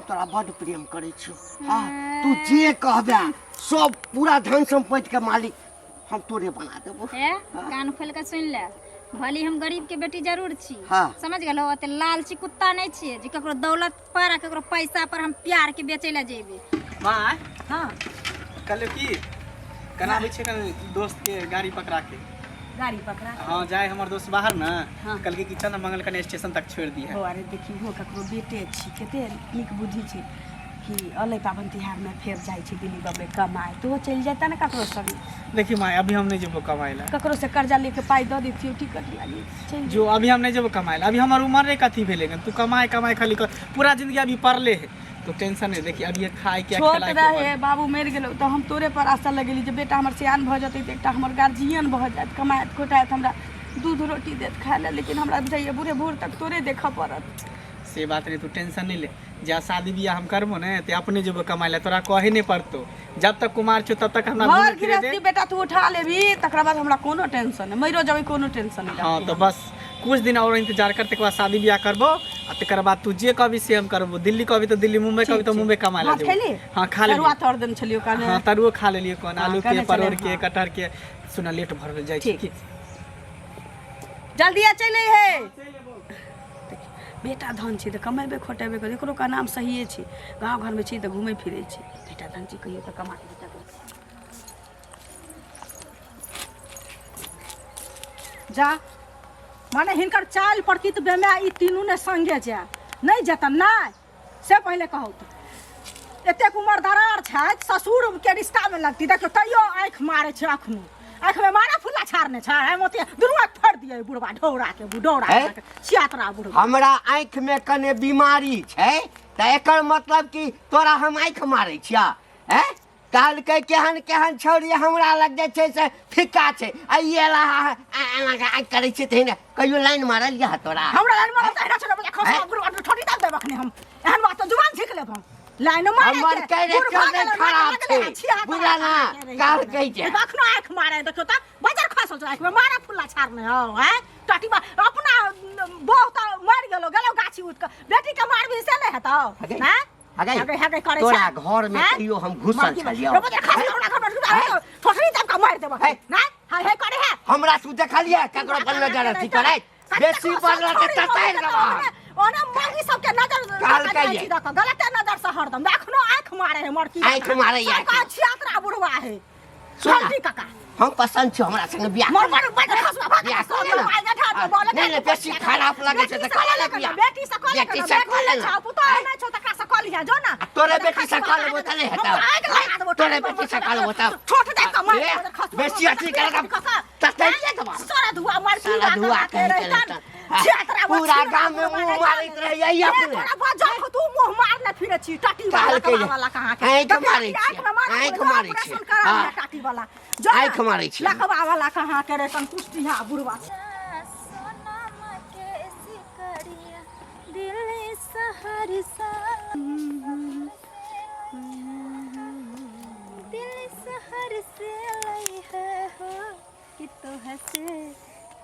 तोरा बड़ प्रेम करे छी। हां तू जे कहबे सब पूरा धन संपत्ति के मालिक हम तोरे बना देबो। कान खोल के सुन ले, भली हम गरीब के बेटी जरूर छी, समझ गेलो। ओते लालची कुत्ता नहीं छिए जे ककरो दौलत पर ककरो पैसा पर हम प्यार के बेचे ला जेबे। मां हां कल की कना आबै छै कल दोस्त के गाड़ी पकड़ा के हां जाए हमर दोस्त बाहर ना कल के कि चंद्रमंगल कने स्टेशन तक छोड़ दी है। हो अरे देखी हो ककरो बेटे छी कते नीक बुद्धि छै कि अलै पाबन तिहार में फेर जाय छै दिल्ली बम्बई कमाए तो चल जाता ना ककरो संग। देखी मां अभी हम नहीं जेबो कमाए ला, ककरो से कर्जा लेके पाई द देथियो टिकट लागी जो अभी हम नहीं जेबो कमाए ला। अभी हमर उम्र रे कथी भेले तू कमाए कमाए खाली कर पूरा जिंदगी अभी पड़ले है तो टेंशन नहीं। देखी अभी खाए के खिलाए के रहे बाबू मर गेलो तो हम तोरे पर आशा लगेली जे बेटा हमर सियान भ जतै त एकटा हमर गार्जियन भ जात कमाएत कोटाएत हमरा दूध रोटी देत खाए ला, लेकिन हमरा बुझाइए बूढ़े बूढ़ तक तोरे देख पड़त। से बात नहीं तू टेंशन नहीं ले, जा शादी बियाह हम करबो ने ते अपने जेबो कमाए ला, तोरा कहे नहीं पड़तो। जब तक कुमार छो तब तक हमरा घर गृहस्थी बेटा तू उठा लेबी तकरा बाद हमरा कोनो टेंशन नहीं, मइरो जबै कोनो टेंशन नहीं। हां तो बस कुछ दिन और इंतजार करते के बाद शादी बियाह करबो आ तकर बाद तू जे कभी से हम करबो। दिल्ली कभी तो दिल्ली, मुंबई कभी तो मुंबई कमा ला जेबो। हां खा ले तरुआ तोड़ देन छलियो काल। हां तरुआ खा लेलियो कोन आलू के परोड़ के कटहर के। सुना लेट भर जाय छी, जल्दी आ चले है। बेटा धन छी त कमेबे खोटेबे कर, एकरो का नाम सही छी। गांव घर में छी त घूमे फिरे छी, बेटा धन छी कहियो त कमा के बेटा जा माने हिनकर चाल प्रकृति बेमे ई तीनू ने संगे जा नहीं जतन नहीं से पहले कहू त एतेक उम्र दरार छै ससुर के रिश्ता में लगती देखो तैयो आंख मारे छै अखनो आंख में मारा फुल्ला छाड़ने छै मोती दुनू आंख फाड़ दिए बुढ़वा ढौरा के बुढ़ौरा के सियातरा बुढ़वा। हमरा आंख में कने बीमारी छै त एकर मतलब कि तोरा हम आंख मारै छिया। हैं काल के केहन केहन छौरी हमरा लग जाय छै से फिक्का छै आ ये ला आंख करे छै तने कहियो लाइन मारल या तोरा हमरा लाइन मारल त छले बजा खसा बुढ़वा ठोटी दाब देब अखने हम एहन बात तो जुबान सीख लेब हम लाइन मारे हमर कैरेक्टर नहीं खराब छै बुझला ना काल कहि छै अखनो आंख मारे देखो त बाजार खसल छै आंख में मारा फुल्ला छाड़ने हो हैं टटी बा अपना बहुत मर गेलो गेलो गाछी उठ के बेटी के मारबी से नहीं हेतौ हैं हगे करे तोरा घर में कहियो हम घुसल छलियो ठोठरी दाब के मार देब ना है करे है हमरा तू देखलिए ककरो पर नजर अथी करे बेसी बदला त तताई देबा ओना मांगी सब के नजर काल कहिए गलत नजर से हरदम एखनो आंख मारे है मरकी आंख मारे या का छियात्रा बुढ़वा है सुन काका हम पसंद छ हमरा संग बियाह मर मर बाजा खसवा बियाह नहीं बेसी खराब लागे छै त काला ले बियाह बेटी से कॉल बेटी से कॉल ले पुतो नहीं छौ तकरा से कॉल जो ना तोरे बेटी से कॉल लेबो त नहीं हेता तोरे बेटी से कॉल लेबो त छोट दे का मार बेसी अथी करका तताई देबा सारा धुआ मार सारा धुआ के रहता पूरा गांव में मुंह मारत रह यही अपने बाजा तू मुंह मारने फिरे छी टटी वाला कहां के आंख मारै छी आंख मारै छी हां टटी वाला आंख मारै छी लखवा वाला कहां के रे संतुष्टि हां बुढ़वा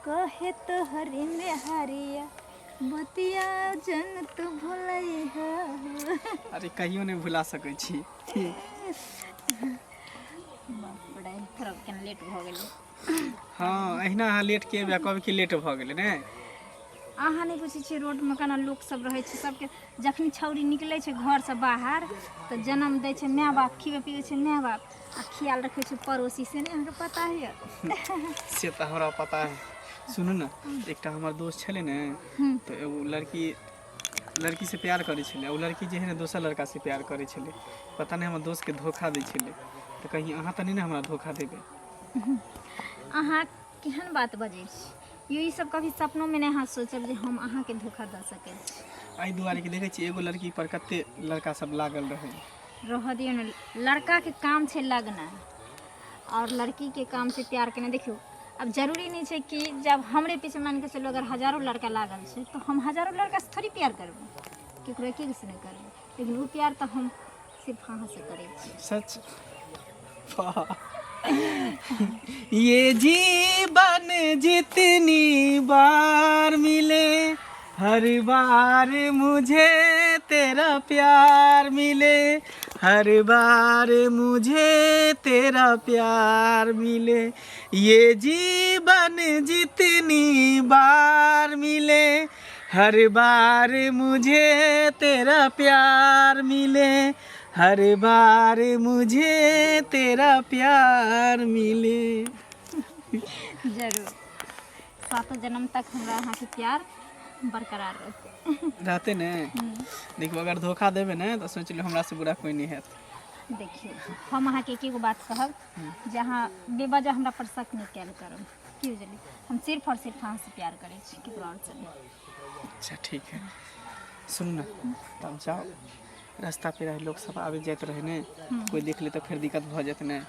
कहे तो हरी में हरिया बतिया जन तू भुलई है। अरे कहियो नहीं भुला सकै छी। बड़ा खराब के लेट भ गेलै। हां एहिना लेट के कभी के लेट भ गेलै ने। अहाँ नहीं बुझै छी रोड में केना लोग सब रहै छै सबके जखनी छौरी निकलै छै घर से बाहर तो जन्म दै छै माय बाप खिबे पिबे छै माय बाप आ ख्याल रखे छै पड़ोसी से नहीं अहाँके पता है से त हमरा पता है। सुनू ना एकटा हमर दोस्त छले ने तो एगो लड़की से प्यार करे छले ओ लड़की जे है ना दोसर लड़का से प्यार करे छले पता नहीं हमर दोस्त के धोखा दै छले तो कहीं अहाँ त नहीं ना हमरा धोखा देबे। अहाँ केहन बात बजै छी यही सब कभी सपनों में नहीं सोचब जे हम अहाँ के धोखा द सके छी। आई दुआरे के देखे छी एगो लड़की पर कते लड़का सब लागल रहे रह दियो ना लड़का के काम छे लगना और लड़की के काम से प्यार करना। देखियो अब जरूरी नहीं है कि जब हमरे पीछे मान के चलो अगर हजारों लड़का लागल है तो हम हजारों लड़का से थोड़ी प्यार करबो केकरो एक से नहीं करबो, लेकिन वो प्यार तो हम सिर्फ अहाँ से करे छी। सच ये जीवन जितनी बार मिले हर बार मुझे तेरा प्यार मिले, हर बार मुझे तेरा प्यार मिले, ये जीवन जितनी बार मिले, हर बार मुझे तेरा प्यार मिले, हर बार मुझे तेरा प्यार मिले। जरूर, सातों जन्म तक हमरा अहाँ के प्यार बरकरार रहते ने। देखो अगर धोखा देवे ने तो सोच लो हमरा से बुरा कोई नहीं है। देखिए हम अहाँ के एगो बात कहब, जहाँ बेवजह हमरा पर शक नहीं कैल करब, की बुझली, हम सिर्फ और सिर्फ अहाँ से प्यार करै छी, केकरो और से नहीं। अच्छा ठीक है, सुन ना, तब जाओ, रास्ता पे रहे लोग सब आबे जाते रहे ने, कोई देख ले तो फिर दिक्कत भ जाते ने।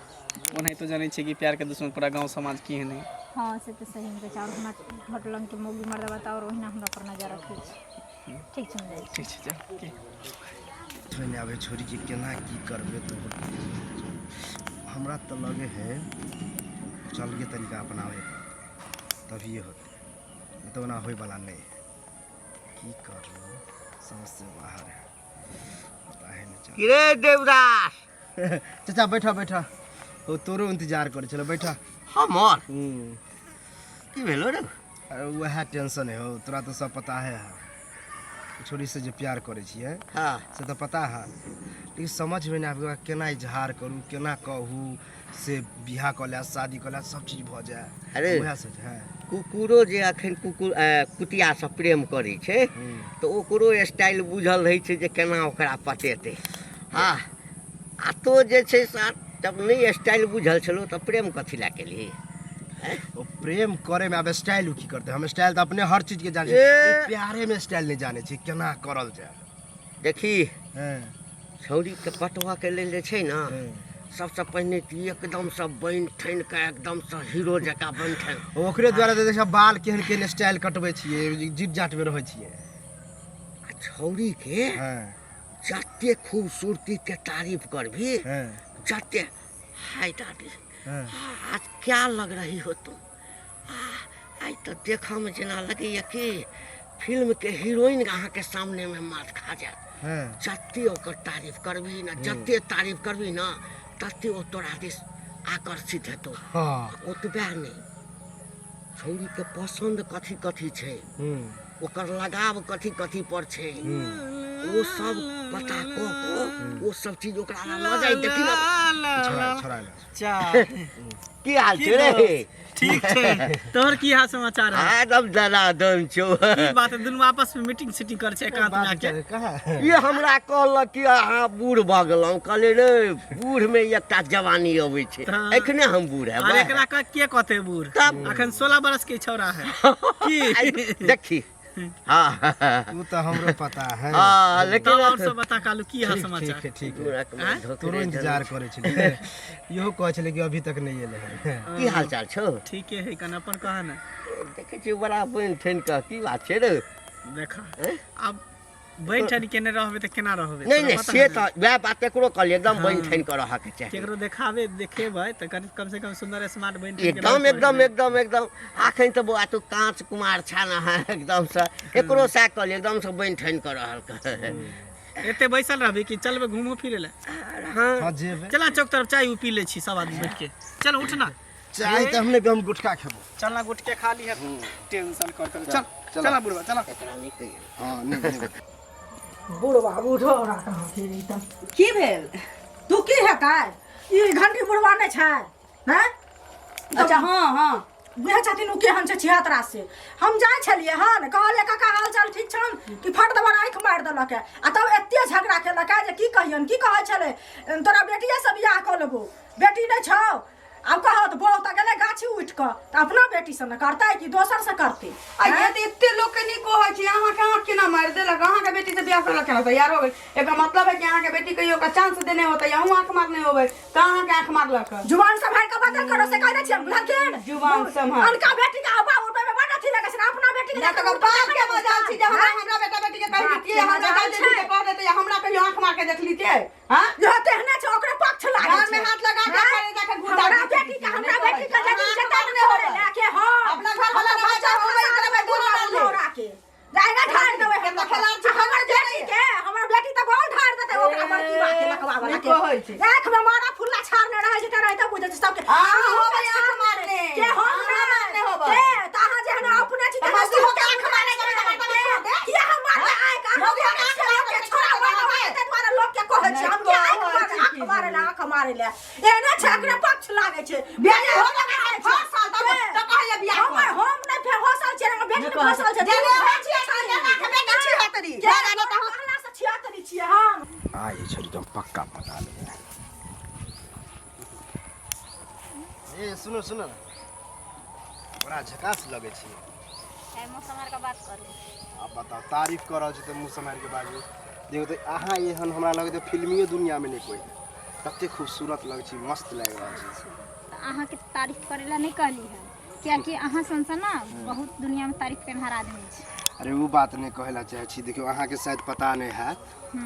ओनाही तो जाने छे कि प्यार के दुश्मन पूरा गांव समाज की है नहीं। हाँ से तो सही में चार हमरा घर लंग के मौगी मर्दबा त और ओहिना हमरा पर नजर रखै छी। ठीक छै जाई ठीक है जाओ। थोड़े आबे छोड़ी के केना की करबे तो हमरा तो लगे है चल के तरीका अपनावे तभी होते, तो ना होई वाला नहीं की करू, समझ से बाहर है, पता है नहीं चल। रे देवदास चाचा बैठा बैठा, ओ तोरो इंतजार करे चलो बैठा। हमर की भेलो रे? अरे वह टेंशन है हो, तोरा तो सब पता है छोरी से जो प्यार करे छिए हाँ से तो पता है, लेकिन समझ में नहीं आबे केना इजहार करूँ, केना कहूँ से बियाह कर ले, शादी कर ले, सब चीज भ जाए। अरे वएह से है कुकुरो जे अखन कुतिया से प्रेम करै छै तो ओकरो स्टाइल बुझल रहै छै जे केना ओकरा पटेतै। हाँ आ तो जे छै जब नहीं स्टाइल बुझल छलो तो प्रेम कथी ला केली? वो प्रेम करे में अब स्टाइल की करते, हम स्टाइल तो अपने हर चीज के जाने ए! प्यारे में स्टाइल नहीं जाने छी केना करल जाए। देखी हैं छौरी के पटवा के लेल जे छै ना, सबसे पहिने कि एकदम से बन ठन के एकदम से हीरो जका बन ठन ओकरे द्वारा तो देखा बाल केहन केहन स्टाइल कटबै छिए, जीट जाट में रहै छिए। छौरी के हैं जते खूबसूरती के तारीफ करभी, हैं जते हाय दादी हैं आज क्या लग रही हो तुम, आज तो देखा में जना लगे कि फिल्म के हीरोइन अहाँ के सामने में मात खा जाए। हैं जते ओकर तारीफ करबी ना, जते तारीफ करबी ना तते ओ तोरा दिस आकर्षित हेतौ। हां ओतबे नहीं, छौरी के पसंद कथी कथी छै, ओकर लगाव कथी कथी पर छै, वो सब पता को वो सब चीज ओकरा ल जाई। देखी ना छोड़ा छोड़ा चा की हाल छै रे? ठीक छै, तोहर की हाल समाचार है? एकदम दनादन छौ। की बात है, दुनू आपस में मीटिंग सीटिंग कर छै एकांत में आके? कहा ये हमरा कहलक कि अहाँ बूढ़ भऽ गेलहुँ, कहले रे बूढ़ में एकटा जवानी अबै छै, हाँ। एखने हम बूढ़ है। अरे एकरा के कहते बूढ़? तब अखन 16 बरस के छौरा है की? देखी हाँ वो तो हमरो पता है। हाँ लेकिन तब और सब बता कालू की हाल समाचार? ठीक है ठीक है, की तोरो इंतजार करे छले, इहो कहै छले कि अभी तक नहीं एले है। हाल चाल छौ? ठीक है कन अपन कहा ना। देखे छी बड़ा बन ठन का की बात छै रे? देखा अब बन ठन केने रहबे त केना रहबे? नहीं नहीं से तो वह बात केकरो कहली, एकदम बन ठन कर रहा के चाहिए। केकरो देखावे देखेबै त कम से कम सुंदर स्मार्ट बन ठन एकदम एकदम एकदम एकदम आखन तो बुआ तू कांच कुमार छाना है एकदम से एकरो सा कहली एकदम से बन ठन कर रहल का। एते बैसल रहबी कि चलबे घूमो फिरे ले? हाँ हां जेबे चला चौक तरफ चाय पी ले छी सब आदमी बैठ के। चल उठ ना, चाय त हमने भी हम गुटखा खेबो। चल ना गुटके खा ली है, टेंशन कर चल चला बुढ़वा चला। एकरा नहीं कहिए हां नहीं बुढ़वा बुढ़ौरा कहाँ फिरी तब की भेल? तू की हेतै? ई घंटी बुढ़वा नहीं छै हैं? अच्छा हाँ हाँ वह छथिन उ केहन छै छिहत्तरा से। हम जाय छलिए हन, कहलिए काका हाल चाल ठीक छन कि फट दबा आँख मार देलक आ तब एते झगड़ा केलक जे की कहियन, की कहै छले तोरा बेटिए से बियाह क लेबो, बेटी नहीं छौ? अब कहो तो बहुत गेले गाछी उठ क त अपना बेटी से न करतै कि दोसर से करतै? ये तो इतने लोग के नहीं कहै छी, अहाँ के आँख केना मार देलक? अहाँ के बेटी से बियाह करलक केना तैयार हो गई? एकर मतलब है कि अहाँ के बेटी कहियो का चांस देने होता है, अहूँ आँख मारने होबै त अहाँ के आँख मारलक? जुबान संभाल के बात करो से कहै छी हम लड़के जुबान संभाल। उनका बेटी का अबा उठे में बड़ा थी लगे से अपना बेटी ना तो बाप के मजाल छी जे हमरा बेटा बेटी के कहि दिए, हमरा कह देती के कह देते हमरा कहियो आँख मार के देख लीजिए। हां जो तेहने छ ओकरे पक्ष लागे घर में हाथ लगा के करे जाके घुटा हमरा बेटी का जदी से तक में हो रे के हां अपना घर वाला बच्चा हो गई करे दूर के जाएगा ठाड़ देवे हम तो खेलार छी हमर बेटी के हमर वाला निको होय छै। के आँख में मारा फुल्ला छाड़ने रहे छै त रहता बुझे छै सबके अहाँ होबै आँख मारने। के हम अहाँ मारने होबै। के तहाँ जे है अपने छी तऽ मौसी होके आँख मारने के के हम मारने आइ का हम के छोरा बनबै त द्वारा लोग के कहै छै हम के आँख मारे ले एने छै एकरे पक्ष लागे छै बियाह हो गेल है 6 साल तक त कहले बियाह कर। हम नै फेर होसल छै हमर बेटी होसल छै जे होय छै जेना के बेटा छी हतरी जाना न त कहला से छियातरी छियै हम आ ये छोरी तुम पक्का पता ले। ए सुनो सुनो ना, बड़ा झकास लगे छी। ए मौसम का बात करू। अब बताओ तारीफ कर रहल छी त मुंह समार के बाजू। देखो तो अहाँ एहन हमरा लगे तो फिल्मियो दुनिया में नहीं कोई तते खूबसूरत लगे छी, मस्त लग रहल छी। तो अहाँ के तारीफ करेला नहीं कहली है क्या कि अहाँ संसा ना बहुत दुनिया में तारीफ करनार आदमी छै। अरे वो बात नहीं कहला चाहे छी। देखियो अहाँ के शायद पता नहीं है,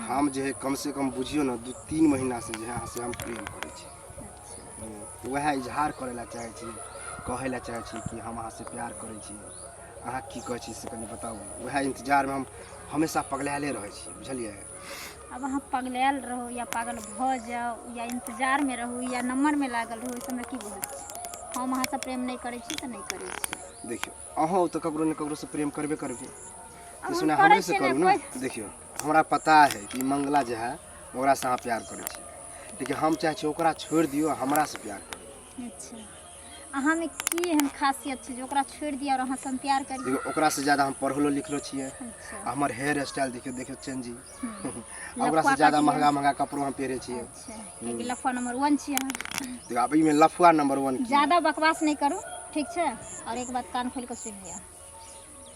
हम जो है कम से कम बुझियो ना 2-3 महीना से जो है अहाँ से हम प्रेम करे छी। तो वह इजहार करेला चाहे छी, कहेला चाहे छी कि हम अहाँ से प्यार करे छी। अहाँ की कहे छी से कनी बताऊ। वह इंतजार में हम हमेशा पगलाले रहे छी, बुझलिए। अब अहाँ पगलायल रहो या पागल भ जाओ या इंतजार में रहू या नंबर में लागल रहू इस समय की बोलत छी। हम अहाँ से प्रेम नहीं करे छी त नहीं करे छी। देखियो अहाँ तो ककरो न ककरो से प्रेम करबे करबे, अब सुना हम हमरे करे से छी करू ना ना। देखियो हमरा पता है कि मंगला जो है ओकरा से अहाँ प्यार करे छी, लेकिन हम चाहे छी ओकरा छोड़ दियो हमरा से प्यार करू। अच्छा अहाँ में की एहन खासियत छै जे ओकरा छोड़ दिया और अहाँ से हम प्यार करी। देखियो ओकरा से ज्यादा हम पढ़लो लिखलो छियै। अच्छा हमर हेयर स्टाइल देखियो देखियो चेंजी। ओकरा लफुआ से ज्यादा काटिया। महंगा महंगा कपड़ो हम पहिरे छियै। अच्छा एक लफा नंबर 1 छी अहाँ। देखियो अब में लफुआ नंबर 1 की। ज़्यादा बकवास नहीं करो ठीक है। और एक बात कान खोल कर सुन लिया,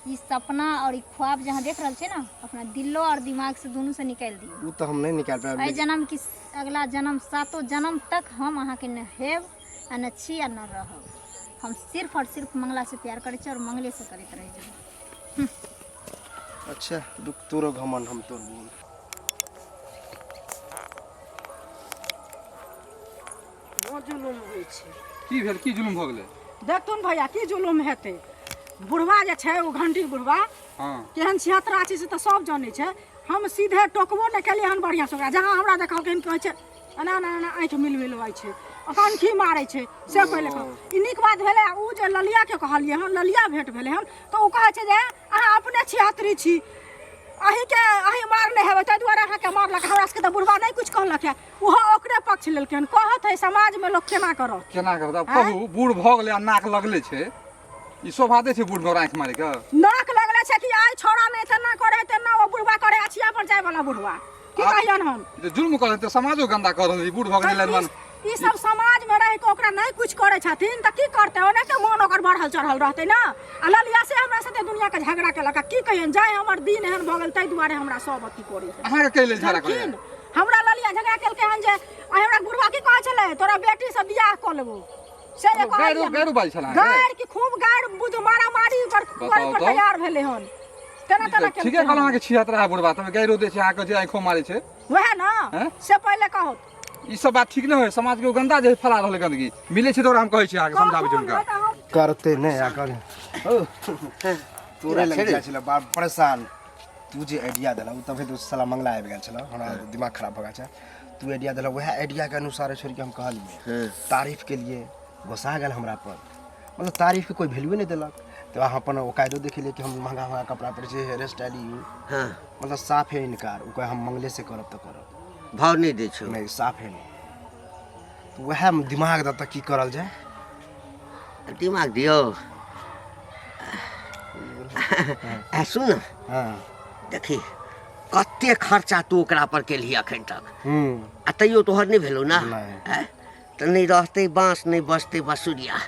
ये सपना और ये ख्वाब जहाँ देख रहे थे ना अपना दिलो और दिमाग से दोनों से निकाल दिए। वो तो हम नहीं निकाल पाए। अय जन्म की अगला जन्म 7 जन्म तक हम अहाँ के न हेब आ न छी आ न रहब। हम सिर्फ और सिर्फ मंगला से प्यार करे और मंगले से करते रह जाए। अच्छा रुक तोरो घमंड हम तोर बोल। वो जुलुम होइ छै। की भेल, की जुलुम भ गेलै? देखथुन भैया की जुलुम हेतै। बुढ़वा जे छै ओ घंटी बुढ़वा हाँ केहन छिहत्तरा छै से तऽ सब जानै छै। हम सीधे टोकबो नहि केलियै हन बढ़िआँ से ओकरा। जहाँ हमरा देखलखिन कहै छै एना एना एना आँखि मिलबै छै, कनखी मारै छै से पहिले कह। ई नीक बात भेलै। ओ जे ललियाके कहलियै हन, ललिया भेँट भेलै हन तऽ ओ कहै छै जे अहाँ अपने छिहत्तरी छी, अहीं मारने हेबै ताहि दुआरे अहाँके मारलक। हमरा सबके तऽ बुढ़वा नहि किछु कहलक है, ओहो ओकरे पक्ष लेलकै हन। कहत है समाजमे लोक केना करत। केना करत? अब कहू बूढ़ भ गेलै आ नाक लगले छै, ई शोभा दै छै बूढ़ में आँखि मारे के? नाक लगले छै कि आइ छोड़ा नहीं तेना करे तेना ओ बुढ़वा करे अछिया पर जाय वाला बुढ़वा की कहियन हम। ई त जुल्म करे त समाजो गंदा कर रहल छै। बूढ़ भ गेलै लाइन ई सब समाज में रह के ओकरा नहीं कुछ करे छथिन त की करते। ओने के मन ओकर बढ़ल चढ़ल रहते ना। आ ललिया से हमरा साथे दुनिया के झगड़ा केलक। की कहियन जाय हमर दिन एहन भ गेल तै दुआरे हमरा सब अथी करे छै। अहाँ के कैले झगड़ा करे? लेकिन हमरा ललिया झगड़ा केलकै हन जे आइ हमरा बुढ़वा की कहै छलै तोरा बेटी से बियाह क लेबो। से जे गैरो गैरो बाज छला गाड़ की खूब गाड़ बुझ मारा मारी पर बताओ तो। तैयार भेले हन। तेना तेना केलकै ठीके कहलहुँ अहाँके 76 है बुढ़वा, तब गैरो दै छै अहाँके जे आँखो मारे छै। वह ना हैं? से पहले कहो ई सब बात ठीक नहीं है। समाज के गंदा जे फैला रहल गंदगी मिले छै तो हम कहै छी अहाँके समझाबै छी उनका। करते नहीं आ कर ओ तोरे लग जाय छला बाप परेशान। तू जे आइडिया देला उ तबे तो साला मंगला आबि गेल छला। हमरा दिमाग खराब भ गेल छै। तू आइडिया देला वह आइडिया के अनुसार छोड़ के हम कहलिए तारीफ के लिए गुस्सा गेल हमरा पर। मतलब तारीफ के कोई वैल्यू नहीं देलक। तो वहाँ अपन औकायदो देखेलिए कि हम महंगा महंगा कपड़ा पहने छी, हेयर स्टाइल यू। हाँ मतलब साफ है इनकार। उ कहे हम मंगले से करब तो करब, भाव नहीं दै छौ। नहीं साफ है नहीं। तो वह दिमाग दत की करल जाए। दिमाग दियो। सुन हाँ देखी कते खर्चा तू ओकरा पर केलही अखन तक हम्म आ तैयो तोहर नहीं भेलौ ना। नहीं। हैं? तो नहीं रहते बाँस नहीं बजते बसुरिया।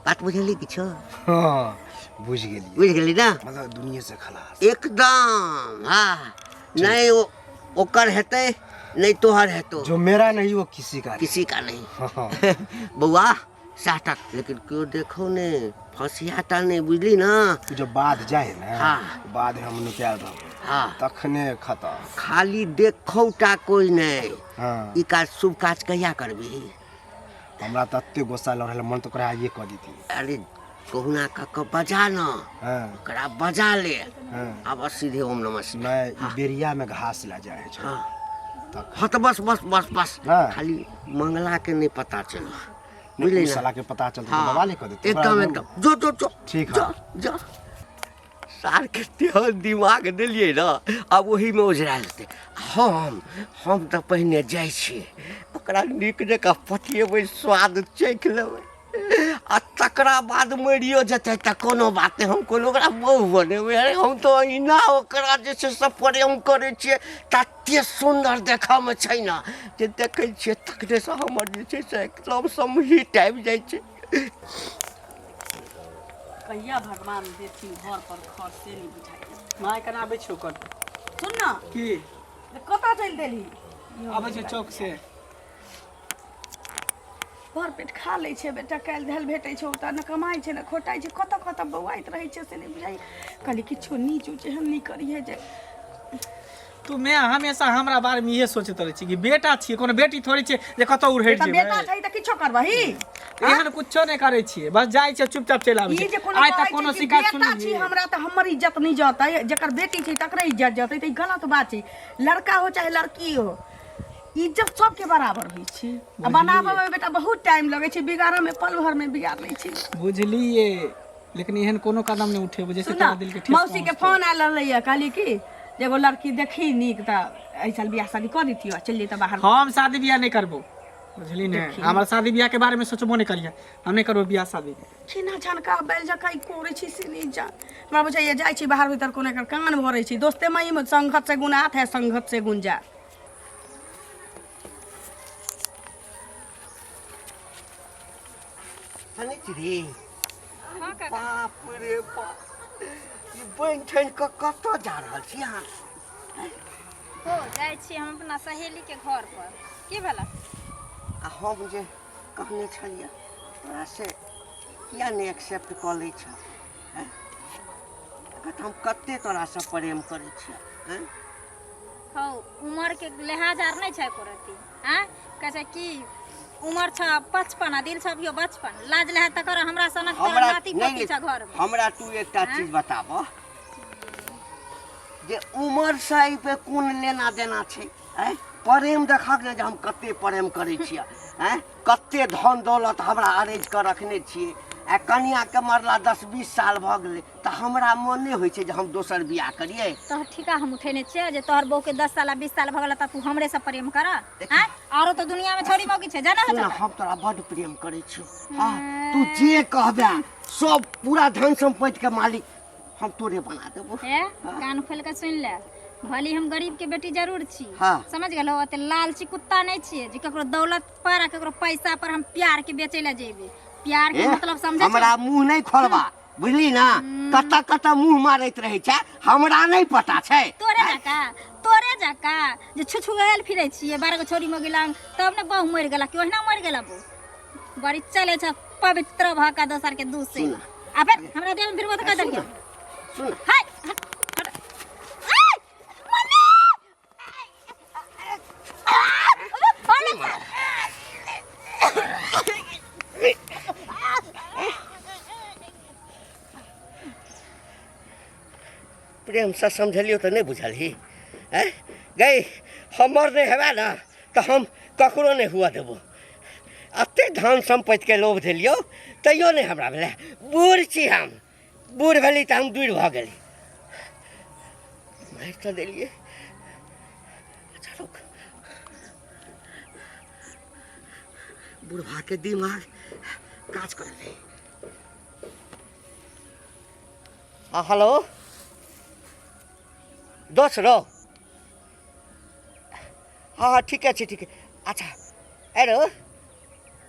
बात बुझली किछो? हाँ बुझ गेलिए। बुझ गेली ना मतलब दुनिया से खलास। एकदम। हाँ नहीं ओकर हेतै नहीं तोहर हेतौ। जो मेरा नहीं वो किसी का किसी का नहीं। नहीं। बउआ साटक लेकिन क्यों देखो ने फंसियाता नहीं बुझली ना। जो बाद जाए ना हाँ। बाद हम निकाल दो हाँ तखने खत्म। खाली देखौटा कोई नहीं। हाँ ई काज शुभ काज कहिया करबी? हमरा तत्ते गुस्सा लड़ मन तो करा ये कह दी थी। अरे कहुना का बजा न हाँ ओकरा बजा ले। हाँ अब सीधे ओम नमः शिवाय। मैं बेरिया में घास ला जाए छो। हाँ तक। हाँ तो बस बस बस बस हाँ। खाली मंगला के नहीं पता चलो बुझली उस ना साला के पता चलता तो बवाल ही कर देते। एकदम एकदम जो जो जो ठीक है। जा जा सार के तेहर दिमाग दिलिए ना अब वही में उजरा लेते हम तो पहले जाइ छिए ओकरा नीक जकाँ पतिएबै स्वाद चखि लेबै आ तकरा बाद मरियो जेतै तऽ कोनो बात नहि हम कोनो ओकरा बहु बनेबै अरे हम तो अहिना ओकरा जे छै से प्रेम करै छियै तते सुन्दर देखऽमे छै ने जे देखै छियै तकरेसँ हमर जे छै से एकदम समहित आबि जाइ छै कहिया भगवान देथिन घर पर घर से नहीं बुझाइए। माय कना आबै छौ कर सुन ना की कतऽ चलि देली आबै छै चौक से भर पेट खा लै छै बेटा काल्हि धैल भेटै छै ओतऽ ने कमाइ छै ने खोटाइ छै कतऽ कतऽ बौआइत रहै छै से नहि बुझाइ कहली किछो नीच उच एहन नहि करिहे जे तू मैं हमेशा हमरा बारे में ये सोचैत रहै छी कि बेटा छियै कोनो बेटी थोड़ी छै जे कतौ उड़हैट तऽ जेबै बेटा छै तऽ किछो करबही एहन कुछो नहि करै छियै बस जाइ छै चुपचाप चलि आबै ई छै जे कोनो आइ तक कहै कोनो छै कि शिकायत बेटा छी सुनलियै हमरा तऽ हमर इज्जत नहीं जतै जकर बेटी छै तकरे इज्जत जतै तऽ ई गलत बात छै लड़का हो चाहे लड़की हो इज्जत सबके बराबर होइ छै आ बनाबऽ में बेटा बहुत टाइम लगै छै बिगाड़ऽ में पल भर में बिगाड़ लै छै बुझलिए लेकिन एहन कोनो कदम नहीं उठेबो जैसे सुना तेरा दिल के ठेस मौसी के फोन आयल रहलै कहली कि जे एगो लड़की देखी नीक तऽ एहि साल बियाह शादी कऽ दितियो चलि जैतऽ बाहर हम शादी बियाह नहीं करबो बुझली ने हमार शादी बियाह के बारे में सोचबो नहीं करिए हम नहीं करबो बियाह शादी छिना झनका बैल जका ई कोरै छी से नहीं जा हमरा बुझाइए जाइ छी बाहर भीतर कोनो एकर कान भरै छी दोस्ते मई में संगत से गुनात है संगत से गुंजा जानै छी रे हाँ काका बाप रे बाप ई बनि ठनि कऽ कतऽ जा रहल छी अहाँ हो जाइ छी हम अपना सहेली के घर पर की भेला आ हम जे कहने छलियै तोरा से किया नहि एक्सेप्ट कऽ लै छ हम कते तोरासँ प्रेम करै छियै हो उम्र के लिहाज आर नहीं छै करती हैं कहै छै कि उम्र छ 55 आ दिल छ अभियो बचपन लाज लहे तकर हमरा सनक तोरा हमरा नाती पोती छ घर में हमरा तू एकटा चीज बताबऽ जे उम्र से एहि पे कोन लेना देना छै प्रेम देखक ने जे हम कते प्रेम करै छियै कते धन दौलत हमरा अरेंज कऽ रखने छियै आ कनिया के मरला 10-20 साल भऽ गेलै तऽ हमरा मन नहि होइ छै जे हम दोसर बियाह करियै तोहर ठिका हम उठेने छियै जे तोहर बहू के 10 साल 20 साल भऽ गेल त तू हमरे से प्रेम कर हैं औरो तो दुनिया में छोड़ी मौकी छै जाना सुन, हम तोरा बड्ड प्रेम करै छियौ तू जे कहबे सब पूरा धन संपत्ति के मालिक हम तोरे बना देबो है कान खोल के सुन ले भली हम गरीब के बेटी जरूर छी हाँ। समझ गेलो ओते लालची कुत्ता नहीं छियै जे ककरो दौलत पर आ ककरो पैसा पर हम प्यार के बेचे ले जेबे प्यार के मतलब समझे हमरा मुंह नहीं खोलबा बुझली ना कत्ता कत्ता मुंह मारैत रहै छै हमरा नहीं पता छै तोरे जका जे छुछुएल फिरै छियै 12 गो छोरी मो गिलांग तब ने बहु मर गेला कि ओहिना मर गेला बो बड़ी चले छ पवित्र भका दोसर के दूध से अबे हमरा देह में फिरबो त का दरिया सुन हाय प्रेम से समझलियो तो नहीं बुझलही गई हमर नहीं हेबे ना तो हम ककरो नहीं हुआ देबो अते धन संपत्ति के लोभ दिलियो तैयो नहीं हमरा भेलै बूढ़ छी हम बूढ़ भेली तो हम दूर भऽ गेली मारि तो देलिए अच्छा रुक बूढ़ा के दिमाग काज कर रहे हेलो दोस्त रो हाँ ठीक है अच्छा अरे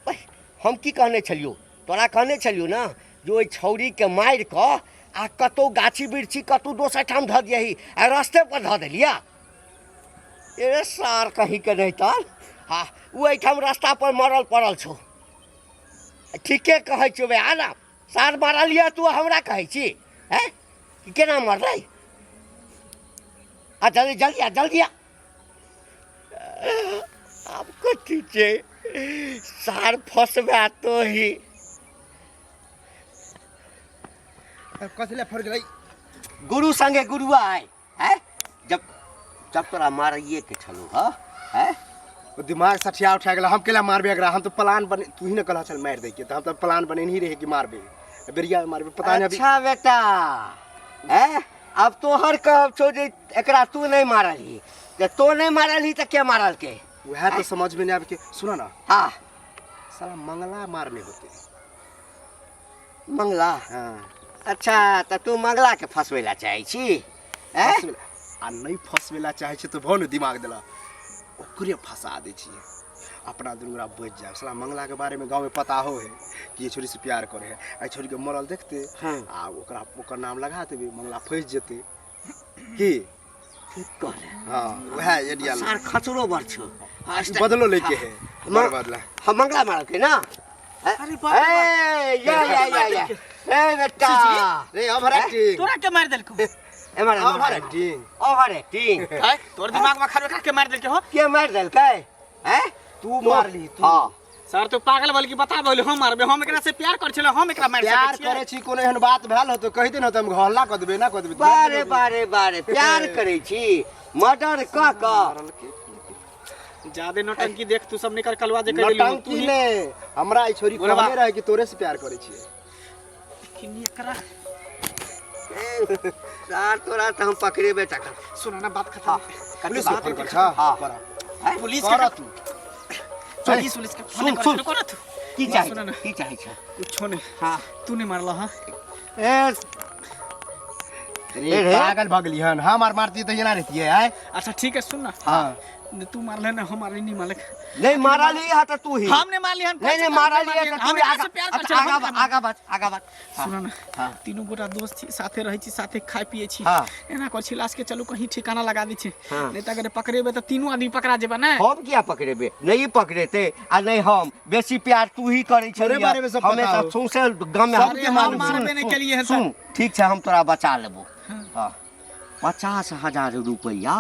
भाई हम की कहने छलियो तोरा कहने छलियो ना जे ओहि छौरी के मारि कऽ आ कतौ गाछी बिरछी कतौ दोसर ठाम धऽ दियही आ रास्ते पर धऽ देलिया ए सार कहीं के नहीं तर हाँ ओ एहिठाम रास्ता पर मरल पड़ल छौ ठीके कहै छौ बे आना सार मारलिया तू हमरा कहै छी हैं केना मरलै आ जल्दी आ आब कथी छै सार फसबे तो ही कसले फड़ गेलै गुरु संगे गुरुआ आय है जब तोरा मारिए के छलो है वो दिमाग सठिया उठा गेला हम केला मारबे एकरा हम तो प्लान बने तू ही न कहला चल मार दे के तो हम तो प्लान बने नहीं रहे कि मारबे बेरिया मारबे पता नहीं अभी अच्छा बेटा है अब तोहर कहब छो जे एकरा तू नहीं मारली तो तो नहीं मारली तो के मारल के वह तो समझ में नहीं आवे के सुना ना हाँ साला मंगला मारने होते मंगला हाँ अच्छा तो तू मंगला के फंसवेला चाहे छी हैं आ नहीं फंसवेला चाहे छे तो भौ ने दिमाग देला ओकरे फंसा दे छिए अपना दुनूरा बच जाए साला मंगला के बारे में गांव में पता हो है कि ये छोरी से प्यार करे है आ छोरी के मरल देखते हाँ। आ ओकरा ओकर नाम लगा देबे मंगला फंस जेते की ठीक कहले हां वह एडिया सार खचरो बर छो बदलो लेके है मर बदला हम मंगला मार के ना अरे बाप ए या ए बेटा रे ओवर एक्टिंग तोरा के मार देलको एमर ओवर एक्टिंग ओवर एक्टिंग है तोर दिमाग में खरबे के मार देलके हो के मार देलकै हैं तू मारली तू हां सर तू पागल बोल की बता बोले हम मारबे हम एकरा से प्यार कर छले हम एकरा मार प्यार सके करे छी कोनो एहन बात भेल हो तो कहि दे न त हम हल्ला क देबे ना क देबे बारे बारे बारे प्यार करे छी मर्डर क ज्यादा नौटंकी देख तू सब निकर कलवा जे कर देली तू नौटंकी ने हमरा ई छोरी बोलबा। कहले रहे कि तोरे से प्यार करे छी किनी एकरा सार तोरा त हम पकड़े बेटा कर सुना ना बात खत्म पुलिस को फोन कर छा हाँ। करा पुलिस करा के तू पुलिस के सुन, फोन सुन। कर करा तू की सुना चाहे ना। की चाहे छ कुछ नहीं हां तू नहीं मारला हां ए रे पागल भगली हन हम मारती तो ये ना रहती है अच्छा ठीक है सुन ना हां तू मारले ना हमारे नहीं मालिक नहीं मारा ली हा त तू ही हमने मार लिया नहीं मारा ली त हम तू एकरा से प्यार कर छले आगा बात सुना ना हाँ। तीनों गोटा दोस्त छी साथे रहै छी साथे खाय पिए छी हाँ। एना कर छी लाश के चलो कहीं ठिकाना लगा दी छी हाँ। नहीं त अगर पकड़ेबे त तीनों आदमी पकड़ा जेबे ना हम क्या पकड़ेबे नहीं पकड़ेते आ नहीं हम बेसी प्यार तू ही करे छ तोरे बारे में सब हमें पता तो हो। सौंसे गांव में अरे हम मालूम मारबे नहीं के लिए है सुन ठीक छै हम तोरा बचा लेबो हां 50,000 रुपया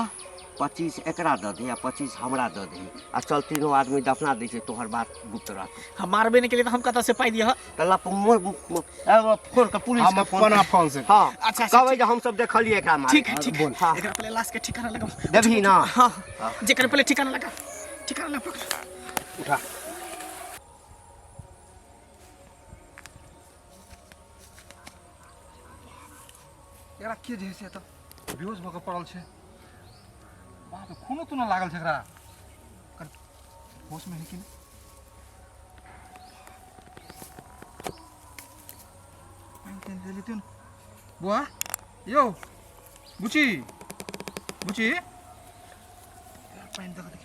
25 एकरा दे दे या 25 हमरा दे दे आ चल तीनों आदमी दफना दे छै तोहर बात गुप्त रहत हम मारबे नहीं के लिए त हम कत से पाई दिया तल्ला फोन कर पुलिस हम के अपना फोन से हां अच्छा, अच्छा कहबै जे हम सब देखलिए एकरा मार ठीक है ठीक है हाँ। एकरा पहले लाश के ठिकाना लगाओ देबही ना हां जेकर पहले ठिकाना लगा ठिकाना लगा उठा एकरा के जे से त बेहोश भऽ कऽ पड़ल छै बाप रे खूनो तो न लागल छै एकरा कर होश में है कि नहीं पानी तेल दे लेते बुआ यो बुची बुची यार पानी दे दे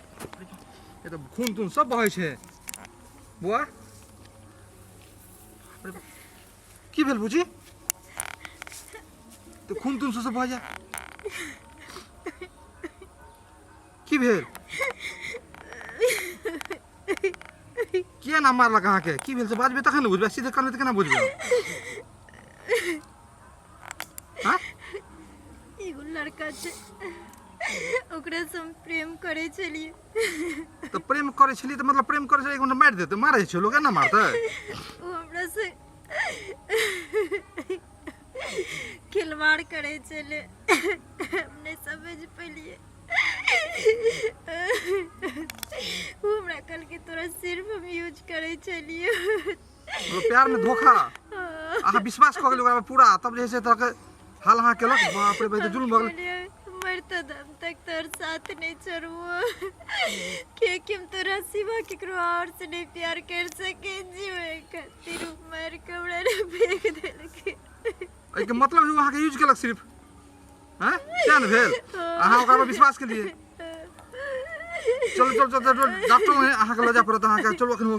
ये तो खून तुन सब बहै छै बुआ अरे बाप। की भेल बुची तो खून तुम से भऽ जा की भेल किया ना मारलक अहाँके की भेल से बाजबे तखन ने बुझबै सीधे करबै तऽ केना बुझबै हाँ एगो लड़का छै ओकरा से हम प्रेम करे छलिए तो प्रेम करे छलिए तो मतलब प्रेम करे छलिए एगो मारि देतै मारै छै लोग एना मारतै वो हमरा से खिलवाड़ करे चले हमने समझ पलिए वो हमरा कल के तोरा सिर्फ हम यूज करे चलिए मतलब प्यार में धोखा अहाँ विश्वास कऽ गेलियै ओकरा पर पूरा तब जे है से तक हाल अहाँ केलक बाप रे भाई जुल्म भऽ गेलै मरता दम तक तोर साथ नहीं छोड़बो कि हम तोरा सिवा केकरो और से नहीं प्यार कर सके जीवे खातिर मार के हमरा फेंक देलके एहिके मतलब जे अहाँके यूज केलक सिर्फ हैं क्या ने भेल अहाँ ओकरा पर विश्वास केलियै चलो डॉक्टर अहाँके लऽ जाय पड़त अहाँके चलू एखन